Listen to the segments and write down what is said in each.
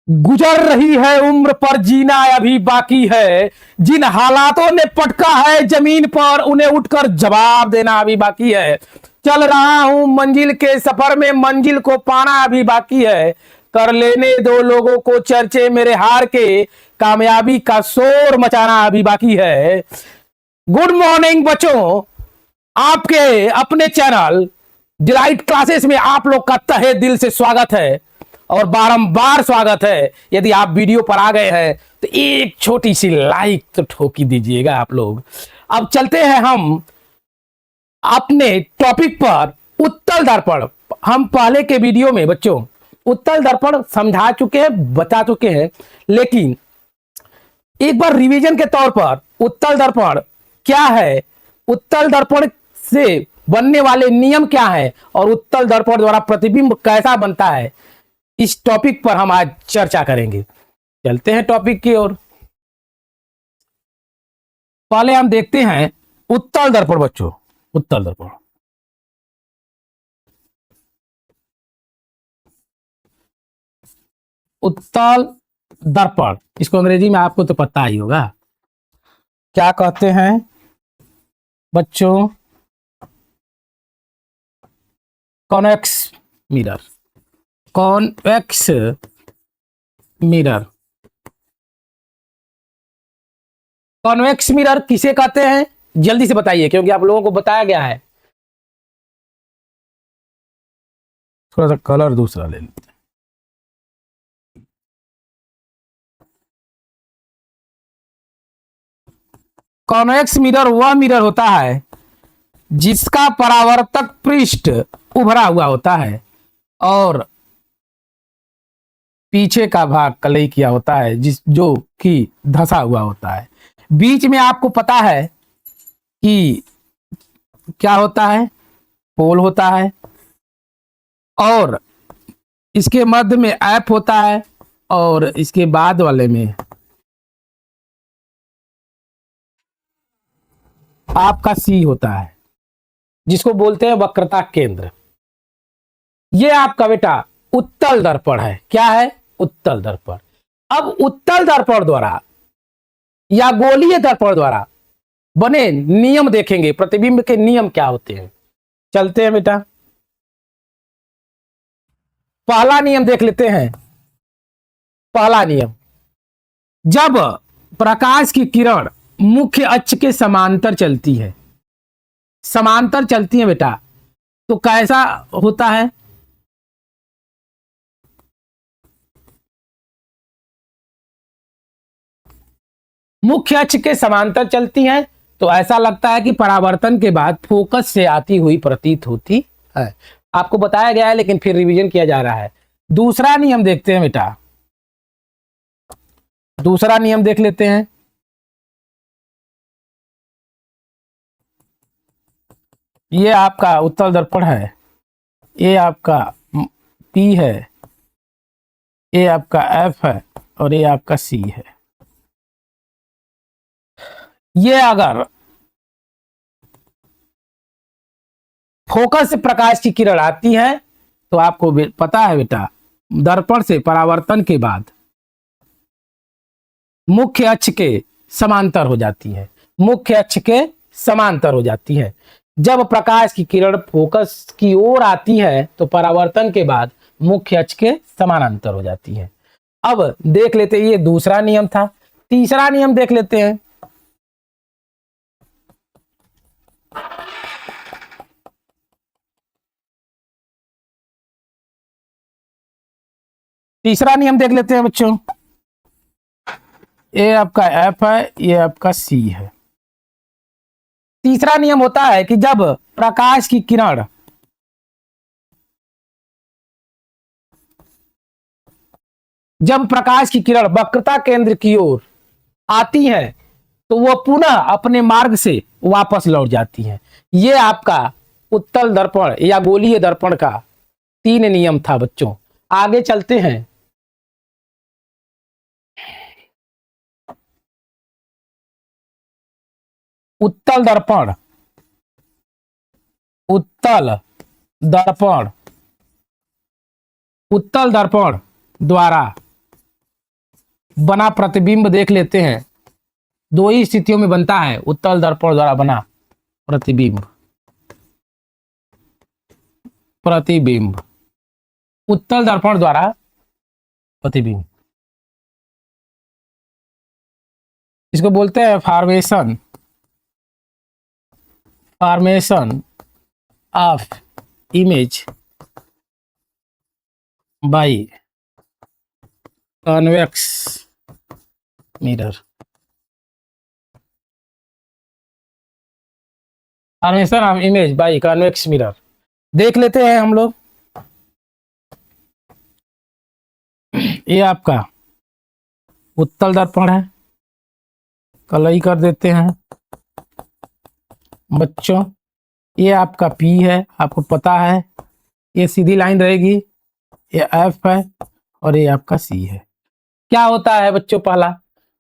गुजर रही है उम्र पर जीना अभी बाकी है। जिन हालातों ने पटका है जमीन पर उन्हें उठकर जवाब देना अभी बाकी है। चल रहा हूं मंजिल के सफर में, मंजिल को पाना अभी बाकी है। कर लेने दो लोगों को चर्चे मेरे हार के, कामयाबी का शोर मचाना अभी बाकी है। गुड मॉर्निंग बच्चों, आपके अपने चैनल डिलाइट क्लासेस में आप लोग का तहे दिल से स्वागत है और बारंबार स्वागत है। यदि आप वीडियो पर आ गए हैं तो एक छोटी सी लाइक तो ठोक ही दीजिएगा आप लोग। अब चलते हैं हम अपने टॉपिक पर, उत्तल दर्पण। हम पहले के वीडियो में बच्चों उत्तल दर्पण समझा चुके हैं, बता चुके हैं, लेकिन एक बार रिवीजन के तौर पर उत्तल दर्पण क्या है, उत्तल दर्पण से बनने वाले नियम क्या है और उत्तल दर्पण द्वारा प्रतिबिंब कैसा बनता है, इस टॉपिक पर हम आज चर्चा करेंगे। चलते हैं टॉपिक की ओर। पहले हम देखते हैं उत्तल दर्पण बच्चों। उत्तल दर्पण उत्तल दर्पण इसको अंग्रेजी में आपको तो पता ही होगा क्या कहते हैं बच्चों। Convex mirror, convex mirror. Convex mirror किसे कहते हैं जल्दी से बताइए, क्योंकि आप लोगों को बताया गया है। थोड़ा सा कलर दूसरा ले लेते हैं। कॉन्वेक्स मिरर वह मिरर होता है जिसका परावर्तक पृष्ठ उभरा हुआ होता है और पीछे का भाग कलई किया होता है, जो कि धंसा हुआ होता है। बीच में आपको पता है कि क्या होता है, पोल होता है और इसके मध्य में ऐप होता है और इसके बाद वाले में आपका सी होता है, जिसको बोलते हैं वक्रता केंद्र। ये आपका बेटा उत्तल दर्पण है। क्या है? उत्तल दर्पण। अब उत्तल दर्पण द्वारा या गोलीय दर्पण द्वारा बने नियम देखेंगे, प्रतिबिंब के नियम क्या होते हैं। चलते हैं बेटा, पहला नियम देख लेते हैं। पहला नियम, जब प्रकाश की किरण मुख्य अक्ष के समांतर चलती है, समांतर चलती है बेटा, तो कैसा होता है? मुख्य अक्ष के समांतर चलती हैं तो ऐसा लगता है कि परावर्तन के बाद फोकस से आती हुई प्रतीत होती है। आपको बताया गया है लेकिन फिर रिवीजन किया जा रहा है। दूसरा नियम देखते हैं बेटा, दूसरा नियम देख लेते हैं। ये आपका उत्तल दर्पण है, ये आपका पी है, ये आपका एफ है और ये आपका सी है। ये अगर फोकस से प्रकाश की किरण आती है तो आपको पता है बेटा, दर्पण से परावर्तन के बाद मुख्य अक्ष के समांतर हो जाती है, मुख्य अक्ष के समांतर हो जाती है। जब प्रकाश की किरण फोकस की ओर आती है तो परावर्तन के बाद मुख्य अक्ष के समानांतर हो जाती है। अब देख लेते हैं, ये दूसरा नियम था। तीसरा नियम देख लेते हैं। तीसरा नियम देख लेते हैं बच्चों। ये आपका एफ है, ये आपका सी है। तीसरा नियम होता है कि जब प्रकाश की किरण वक्रता केंद्र की ओर आती है तो वह पुनः अपने मार्ग से वापस लौट जाती है। यह आपका उत्तल दर्पण या गोलीय दर्पण का 3 नियम था बच्चों। आगे चलते हैं। उत्तल दर्पण, उत्तल दर्पण, उत्तल दर्पण द्वारा बना प्रतिबिंब देख लेते हैं। दो ही स्थितियों में बनता है उत्तल दर्पण द्वारा बना प्रतिबिंब। प्रतिबिंब उत्तल दर्पण द्वारा प्रतिबिंब, इसको बोलते हैं formation, formation of image by convex mirror. Formation of image by convex mirror देख लेते हैं हम लोग। ये आपका उत्तल दर्पण है, कलई कर देते हैं बच्चों। ये आपका P है, आपको पता है, ये सीधी लाइन रहेगी, ये F है और ये आपका C है। क्या होता है बच्चों, पहला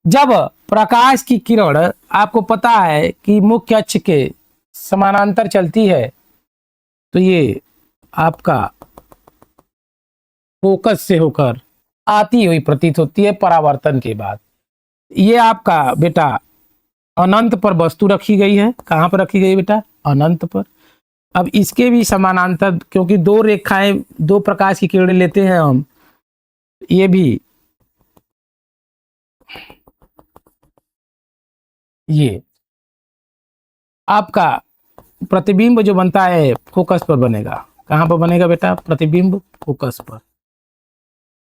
जब प्रकाश की किरण आपको पता है कि मुख्य अक्ष के समानांतर चलती है तो ये आपका फोकस से होकर आती हुई प्रतीत होती है परावर्तन के बाद। ये आपका बेटा अनंत पर वस्तु रखी गई है। कहाँ पर रखी गई बेटा, अनंत पर। अब इसके भी समानांतर, क्योंकि दो रेखाएं, दो प्रकाश की किरणें लेते हैं हम, ये भी ये आपका प्रतिबिंब जो बनता है फोकस पर बनेगा। कहाँ पर बनेगा बेटा, प्रतिबिंब फोकस पर।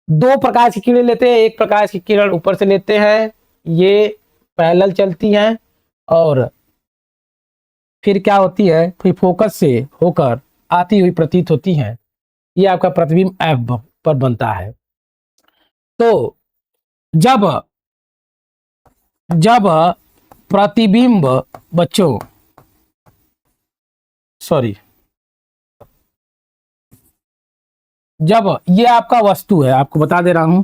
दो प्रकाश की किरण लेते हैं, एक प्रकाश की किरण ऊपर से लेते हैं, ये पैरेलल चलती हैं और फिर क्या होती है, फिर फोकस से होकर आती हुई प्रतीत होती हैं। ये आपका प्रतिबिंब F पर बनता है। तो जब जब प्रतिबिंब बच्चों, सॉरी, जब ये आपका वस्तु है, आपको बता दे रहा हूं,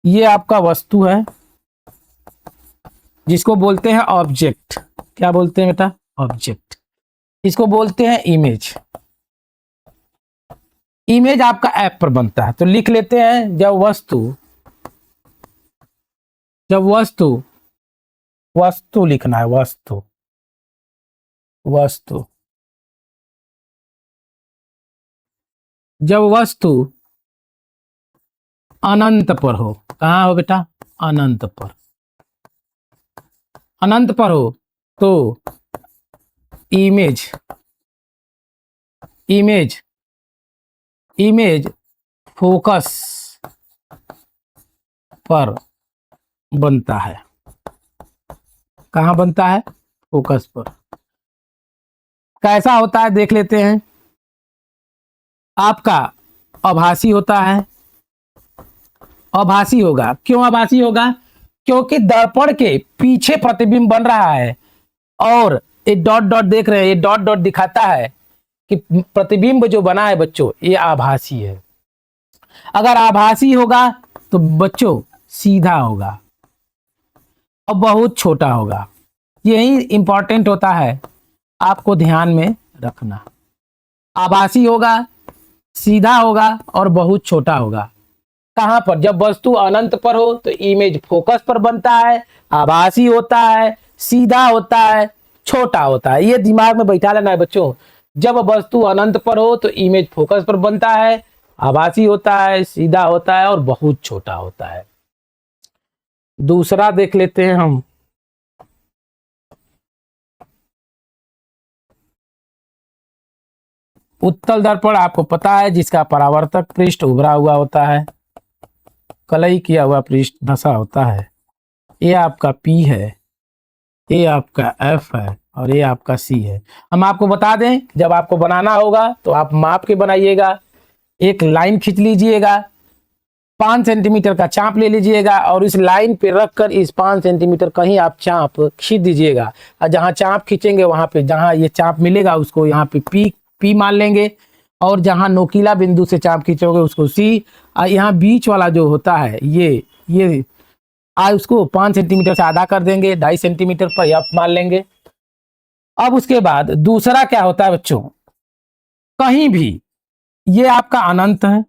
ये आपका वस्तु है जिसको बोलते हैं ऑब्जेक्ट। क्या बोलते हैं बेटा, ऑब्जेक्ट। इसको बोलते हैं इमेज। इमेज आपका ऐप पर बनता है, तो लिख लेते हैं, जब वस्तु लिखना है, वस्तु जब वस्तु अनंत पर हो। कहाँ हो बेटा, अनंत पर। अनंत पर हो तो इमेज फोकस पर बनता है। कहाँ बनता है, फोकस पर। कैसा होता है देख लेते हैं। आपका आभासी होता है, आभासी होगा। क्यों आभासी होगा, क्योंकि दर्पण के पीछे प्रतिबिंब बन रहा है और ये डॉट डॉट देख रहे हैं, ये डॉट डॉट दिखाता है कि प्रतिबिंब जो बना है बच्चों ये आभासी है। अगर आभासी होगा तो बच्चों सीधा होगा और बहुत छोटा होगा। यही इंपॉर्टेंट होता है, आपको ध्यान में रखना। आभासी होगा, सीधा होगा और बहुत छोटा होगा। कहां पर, जब वस्तु अनंत पर हो तो इमेज फोकस पर बनता है, आभासी होता है, सीधा होता है, छोटा होता है। ये दिमाग में बैठा लेना है बच्चों। जब वस्तु अनंत पर हो तो इमेज फोकस पर बनता है, आभासी होता है, सीधा होता है और बहुत छोटा होता है। दूसरा देख लेते हैं हम। उत्तल दर्पण आपको पता है, जिसका परावर्तक पृष्ठ उभरा हुआ होता है, कलई किया हुआ पृष्ठ धसा होता है। ये आपका P है, ये आपका F है और ये आपका C है। हम आपको बता दें, जब आपको बनाना होगा तो आप माप के बनाइएगा। एक लाइन खींच लीजिएगा, 5 सेंटीमीटर का चाप ले लीजिएगा और इस लाइन पे रखकर इस 5 सेंटीमीटर कहीं आप चाप खींच दीजिएगा। और जहां चाप खींचेंगे वहां पे, जहां ये चाप मिलेगा उसको यहाँ पे P मान लेंगे और जहां नोकीला बिंदु से चाप खींचोगे उसको C। और यहाँ बीच वाला जो होता है ये उसको 5 सेंटीमीटर से आधा कर देंगे, 2.5 सेंटीमीटर पर F मान लेंगे। अब उसके बाद दूसरा क्या होता है बच्चों, कहीं भी ये आपका अनंत है।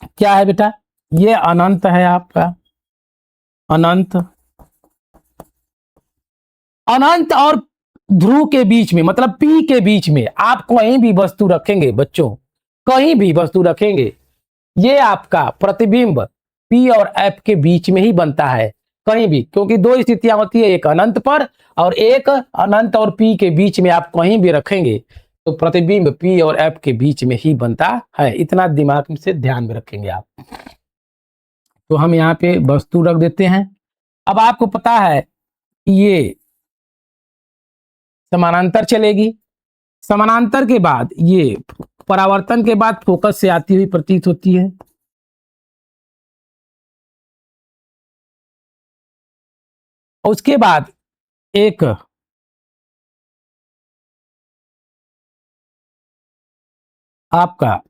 क्या है बेटा, ये अनंत है आपका, अनंत, अनंत और ध्रुव के बीच में मतलब पी के बीच में आप कहीं भी वस्तु रखेंगे बच्चों, कहीं भी वस्तु रखेंगे, ये आपका प्रतिबिंब पी और एफ के बीच में ही बनता है कहीं भी, क्योंकि दो स्थितियां होती है, एक अनंत पर और एक अनंत और पी के बीच में आप कहीं भी रखेंगे तो प्रतिबिंब पी और एफ के बीच में ही बनता है। इतना दिमाग से ध्यान में रखेंगे आप। तो हम यहाँ पे वस्तु रख देते हैं। अब आपको पता है ये समानांतर चलेगी, समानांतर के बाद ये परावर्तन के बाद फोकस से आती हुई प्रतीत होती है। उसके बाद एक आपका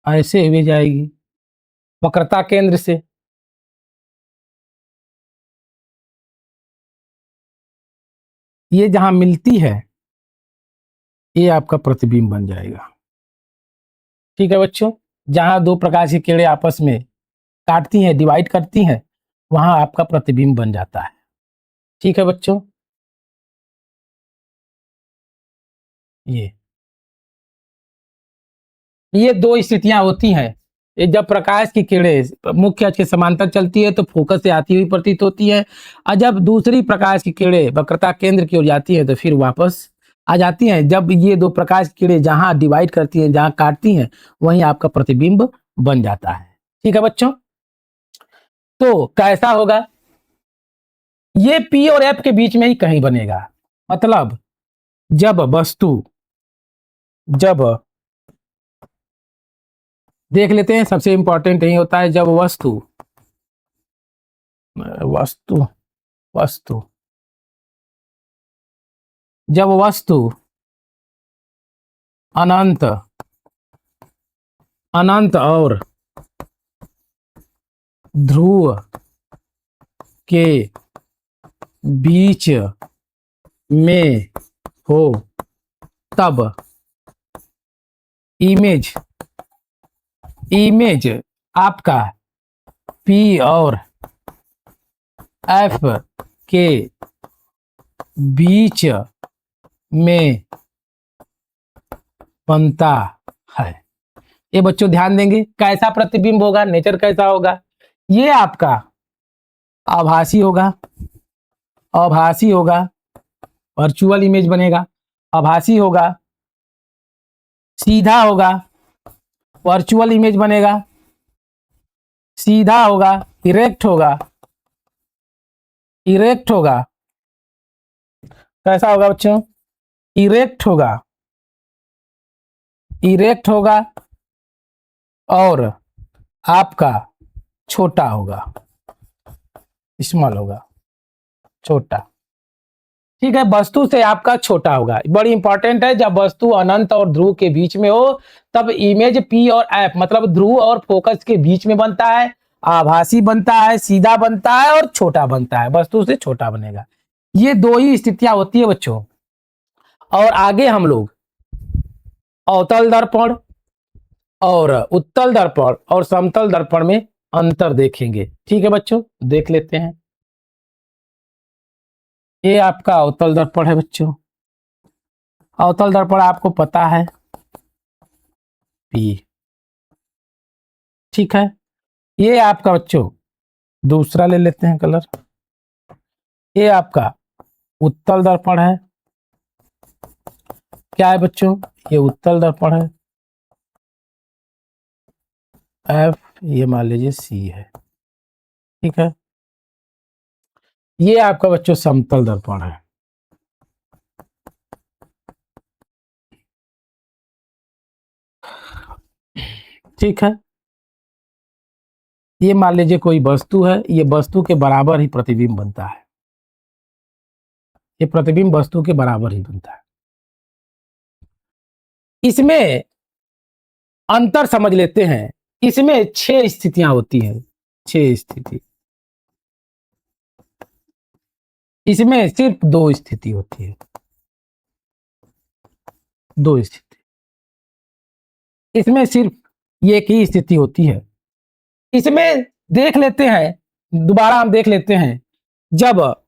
ऐसे हुए जाएगी वक्रता केंद्र से, ये जहां मिलती है ये आपका प्रतिबिंब बन जाएगा। ठीक है बच्चों, जहां दो प्रकाश की किरणें आपस में काटती हैं, डिवाइड करती हैं, वहां आपका प्रतिबिंब बन जाता है। ठीक है बच्चों, ये दो स्थितियां होती हैं। ये जब प्रकाश की किरणें मुख्य अक्ष के समांतर चलती है तो फोकस से आती हुई प्रतीत होती है, और जब दूसरी प्रकाश की किरणें वक्रता केंद्र की ओर जाती हैं तो फिर वापस आ जाती हैं। जब ये दो प्रकाश की किरणें जहां डिवाइड करती हैं, जहां काटती हैं, वहीं आपका प्रतिबिंब बन जाता है। ठीक है बच्चों, तो कैसा होगा, ये पी और एफ के बीच में ही कहीं बनेगा। मतलब जब वस्तु, जब देख लेते हैं, सबसे इंपॉर्टेंट यही होता है, जब वस्तु वस्तु वस्तु जब वस्तु अनंत अनंत और ध्रुव के बीच में हो तब इमेज इमेज आपका पी और एफ के बीच में बनता है। ये बच्चों ध्यान देंगे, कैसा प्रतिबिंब होगा, नेचर कैसा होगा, ये आपका आभासी होगा, आभासी होगा, वर्चुअल इमेज बनेगा, आभासी होगा, सीधा होगा, वर्चुअल इमेज बनेगा, सीधा होगा, इरेक्ट होगा, इरेक्ट होगा, कैसा होगा बच्चों, इरेक्ट होगा, इरेक्ट होगा, और आपका छोटा होगा, स्मॉल होगा, छोटा। ठीक है, वस्तु से आपका छोटा होगा, बड़ी इंपॉर्टेंट है। जब वस्तु अनंत और ध्रुव के बीच में हो तब इमेज पी और एफ मतलब ध्रुव और फोकस के बीच में बनता है, आभासी बनता है, सीधा बनता है और छोटा बनता है, वस्तु से छोटा बनेगा। ये दो ही स्थितियां होती है बच्चों। और आगे हम लोग अवतल दर्पण और उत्तल दर्पण और समतल दर्पण में अंतर देखेंगे। ठीक है बच्चों, देख लेते हैं। ये आपका अवतल दर्पण है बच्चों। अवतल दर्पण आपको पता है पी। ठीक है, ये आपका बच्चों दूसरा ले लेते हैं कलर। ये आपका उत्तल दर्पण है। क्या है बच्चों, ये उत्तल दर्पण है, एफ, ये मान लीजिए सी है। ठीक है, ये आपका बच्चों समतल दर्पण है। ठीक है, ये मान लीजिए कोई वस्तु है, ये वस्तु के बराबर ही प्रतिबिंब बनता है, ये प्रतिबिंब वस्तु के बराबर ही बनता है। इसमें अंतर समझ लेते हैं, इसमें 6 स्थितियां होती हैं, 6 स्थिति, इसमें सिर्फ 2 स्थिति होती है। दो स्थिति, इसमें सिर्फ ये एक ही स्थिति होती है। इसमें देख लेते हैं, दोबारा हम देख लेते हैं, जब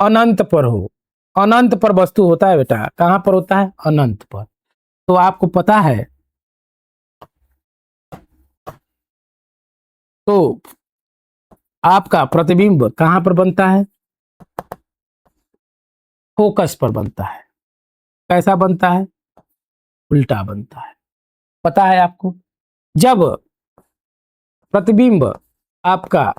अनंत पर हो, अनंत पर वस्तु होता है बेटा, कहां पर होता है? अनंत पर। तो आपको पता है, तो आपका प्रतिबिंब कहां पर बनता है? फोकस पर बनता है। कैसा बनता है? उल्टा बनता है। पता है आपको? जब प्रतिबिंब आपका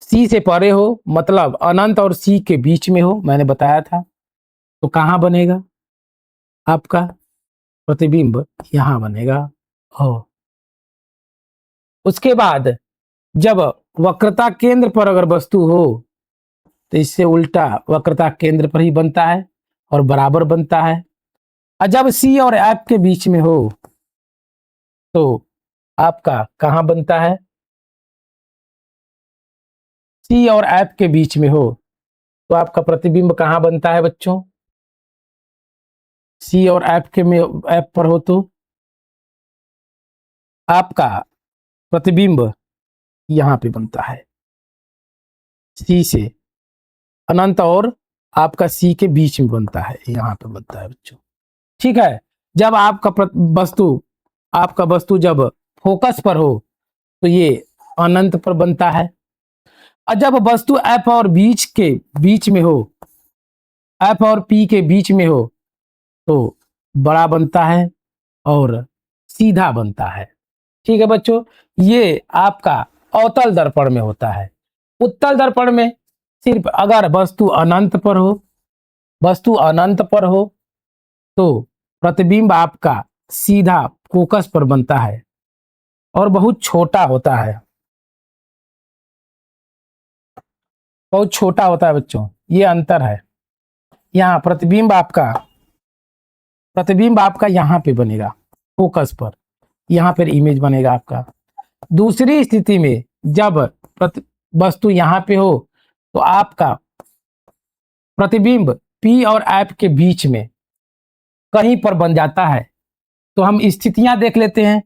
सी से परे हो, मतलब अनंत और सी के बीच में हो, मैंने बताया था, तो कहां बनेगा आपका प्रतिबिंब? यहां बनेगा। हो, उसके बाद जब वक्रता केंद्र पर अगर वस्तु हो, तो इससे उल्टा वक्रता केंद्र पर ही बनता है और बराबर बनता है। और जब सी और एफ के बीच में हो, तो आपका कहां बनता है? सी और एफ के बीच में हो, तो आपका प्रतिबिंब कहां बनता है बच्चों? सी और एफ के में एफ पर हो, तो आपका प्रतिबिंब यहां पे बनता है, सी से अनंत और आपका सी के बीच में बनता है, यहां पे बनता है बच्चों। ठीक है। जब आपका वस्तु जब फोकस पर हो, तो ये अनंत पर बनता है। और जब वस्तु एफ और बीच के बीच में हो, एफ और पी के बीच में हो, तो बड़ा बनता है और सीधा बनता है। ठीक है बच्चों, ये आपका अवतल दर्पण में होता है। उत्तल दर्पण में सिर्फ अगर वस्तु अनंत पर हो, वस्तु अनंत पर हो, तो प्रतिबिंब आपका सीधा फोकस पर बनता है और बहुत छोटा होता है, बहुत छोटा होता है बच्चों। ये अंतर है। यहाँ प्रतिबिंब आपका यहाँ पे बनेगा फोकस पर, यहाँ पर इमेज बनेगा आपका। दूसरी स्थिति में जब वस्तु यहाँ पे हो, तो आपका प्रतिबिंब पी और एफ के बीच में कहीं पर बन जाता है। तो हम स्थितियां देख लेते हैं।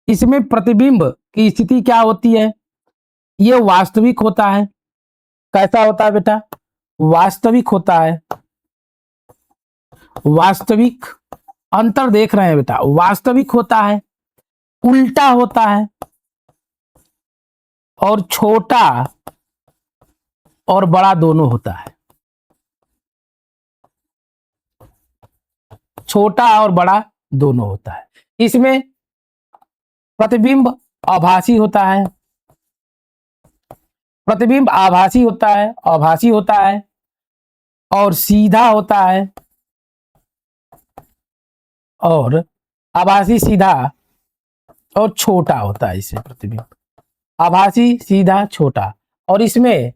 इसमें प्रतिबिंब की स्थिति क्या होती है? ये वास्तविक होता है। कैसा होता है बेटा? वास्तविक होता है। वास्तविक, अंतर देख रहे हैं बेटा, वास्तविक होता है, उल्टा होता है और छोटा और बड़ा दोनों होता है। छोटा और बड़ा दोनों होता है। इसमें प्रतिबिंब आभासी होता है, प्रतिबिंब आभासी होता है, आभासी होता है और सीधा होता है, और आभासी, सीधा और छोटा होता है। इससे प्रतिबिंब आभासी, सीधा, छोटा। और इसमें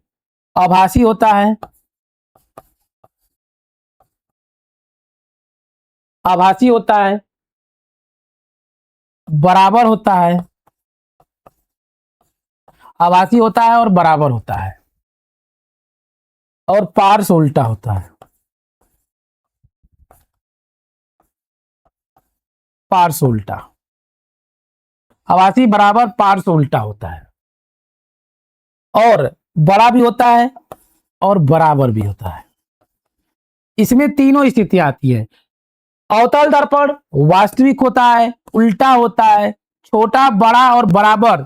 आभासी होता है, आभासी होता है, बराबर होता है, आभासी होता है और बराबर होता है, और पार्श्व उल्टा होता है। पार्श्व उल्टा, आभासी, बराबर, पार्श्व उल्टा होता है, और बड़ा भी होता है और बराबर भी होता है। इसमें तीनों स्थितियां आती है। अवतल दर्पण वास्तविक होता है, उल्टा होता है, छोटा, बड़ा और बराबर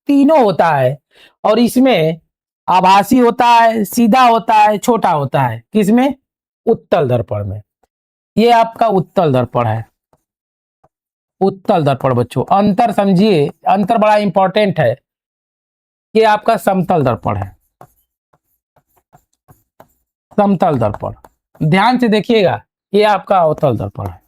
तीनों होता है। और इसमें आभासी होता है, सीधा होता है, छोटा होता है। किसमें? उत्तल दर्पण में। ये आपका उत्तल दर्पण है। उत्तल दर्पण बच्चों, अंतर समझिए, अंतर बड़ा इंपॉर्टेंट है। ये आपका समतल दर्पण है। समतल दर्पण ध्यान से देखिएगा, ये आपका अवतल दर्पण है।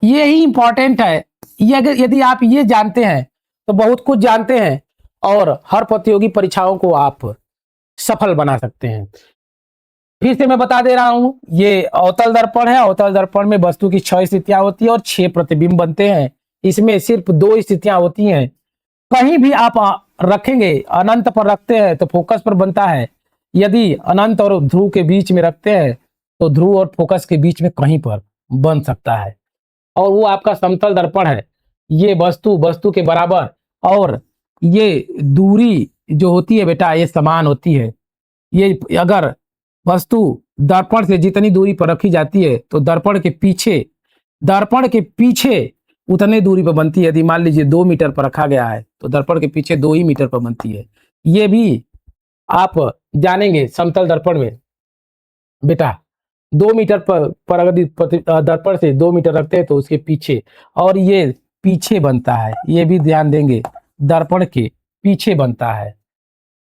ये ही इंपॉर्टेंट है। ये अगर यदि आप ये जानते हैं, तो बहुत कुछ जानते हैं और हर प्रतियोगी परीक्षाओं को आप सफल बना सकते हैं। फिर से मैं बता दे रहा हूं, ये अवतल दर्पण है। अवतल दर्पण में वस्तु की 6 स्थितियां होती है और 6 प्रतिबिंब बनते हैं। इसमें सिर्फ 2 स्थितियां होती हैं। कहीं भी आप रखेंगे, अनंत पर रखते हैं तो फोकस पर बनता है, यदि अनंत और ध्रुव के बीच में रखते हैं तो ध्रुव और फोकस के बीच में कहीं पर बन सकता है। और वो आपका समतल दर्पण है, ये वस्तु वस्तु के बराबर, और ये दूरी जो होती है बेटा ये समान होती है। ये अगर वस्तु दर्पण से जितनी दूरी पर रखी जाती है तो दर्पण के पीछे उतने दूरी पर बनती है। यदि मान लीजिए 2 मीटर पर रखा गया है तो दर्पण के पीछे 2 ही मीटर पर बनती है। ये भी आप जानेंगे समतल दर्पण में बेटा। 2 मीटर पर अगर दर्पण से 2 मीटर रखते हैं तो उसके पीछे, और ये पीछे बनता है, ये भी ध्यान देंगे, दर्पण के पीछे बनता है।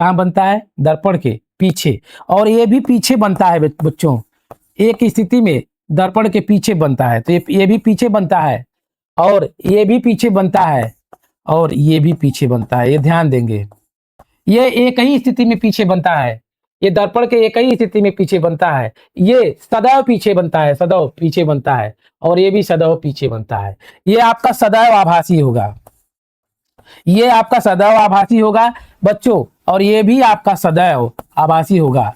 कहाँ बनता है? दर्पण के पीछे। और ये भी पीछे बनता है बच्चों, एक स्थिति में दर्पण के पीछे बनता है, तो ये भी पीछे बनता है, और ये भी पीछे बनता है, और ये भी पीछे बनता है। ये ध्यान देंगे, ये एक ही स्थिति में पीछे बनता है, ये दर्पण के एक ही स्थिति में पीछे बनता है। ये सदैव पीछे बनता है, सदैव पीछे बनता है, और ये भी सदैव पीछे बनता है। ये आपका सदैव आभासी होगा, ये आपका सदैव आभासी होगा बच्चों, और ये भी आपका सदैव आभासी होगा,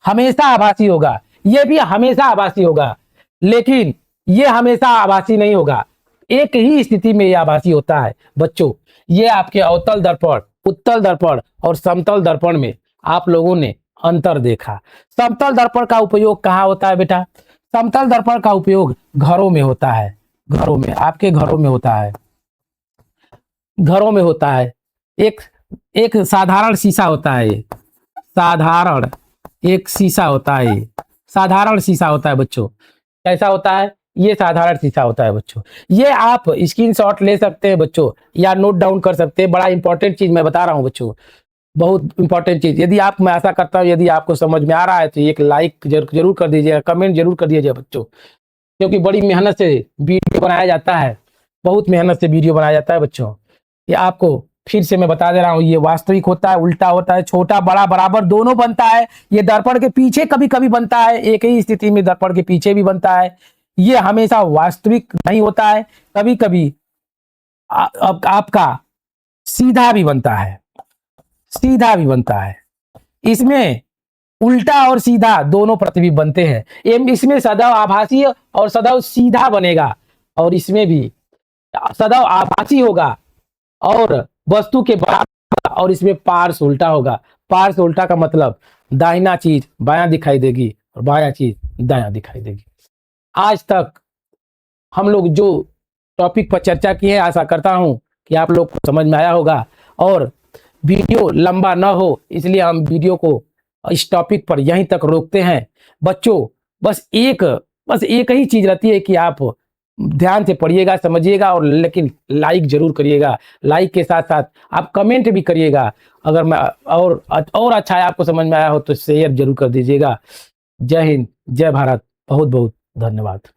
हमेशा आभासी होगा। ये भी हमेशा आभासी होगा, लेकिन ये हमेशा आभासी नहीं होगा, एक ही स्थिति में ये आभासी होता है बच्चों। ये आपके अवतल दर्पण, उत्तल दर्पण और समतल दर्पण में आप लोगों ने अंतर देखा। समतल दर्पण का उपयोग कहाँ होता है बेटा? समतल दर्पण का उपयोग घरों में होता है, घरों में, आपके घरों में होता है, घरों में होता है। एक एक साधारण शीशा होता है, ये साधारण एक शीशा होता है, ये साधारण शीशा होता है बच्चों। कैसा होता है? ये साधारण शीशा होता है बच्चों। ये आप स्क्रीनशॉट ले सकते हैं बच्चों, या नोट डाउन कर सकते हैं। बड़ा इंपॉर्टेंट चीज मैं बता रहा हूँ बच्चों, बहुत इंपॉर्टेंट चीज। यदि आप, मैं आशा करता हूँ यदि आपको समझ में आ रहा है तो एक लाइक जरूर कर दीजिएगा, कमेंट जरूर कर दीजिएगा बच्चों, क्योंकि बड़ी मेहनत से वीडियो बनाया जाता है, बहुत मेहनत से वीडियो बनाया जाता है बच्चों। ये आपको फिर से मैं बता दे रहा हूँ, ये वास्तविक होता है, उल्टा होता है, छोटा बड़ा बराबर दोनों बनता है। ये दर्पण के पीछे कभी कभी बनता है, एक ही स्थिति में दर्पण के पीछे भी बनता है। ये हमेशा वास्तविक नहीं होता है, कभी कभी आपका सीधा भी बनता है, सीधा भी बनता है। इसमें उल्टा और सीधा दोनों प्रतिबिंब बनते हैं। इसमें सदैव आभासी और सदैव सीधा बनेगा, और इसमें भी सदैव आभासी होगा और वस्तु के बराबर, और इसमें पार्श्व उल्टा होगा। पार्श्व उल्टा का मतलब दाहिना चीज बायां दिखाई देगी और बायां चीज दायां दिखाई देगी। आज तक हम लोग जो टॉपिक पर चर्चा की है, आशा करता हूं कि आप लोग को समझ में आया होगा, और वीडियो लंबा ना हो इसलिए हम वीडियो को इस टॉपिक पर यहीं तक रोकते हैं बच्चों। बस एक ही चीज रहती है कि आप ध्यान से पढ़िएगा, समझिएगा, और लेकिन लाइक जरूर करिएगा। लाइक के साथ साथ आप कमेंट भी करिएगा। अगर मैं और अच्छा है, आपको समझ में आया हो तो शेयर जरूर कर दीजिएगा। जय हिंद, जय भारत, बहुत बहुत धन्यवाद।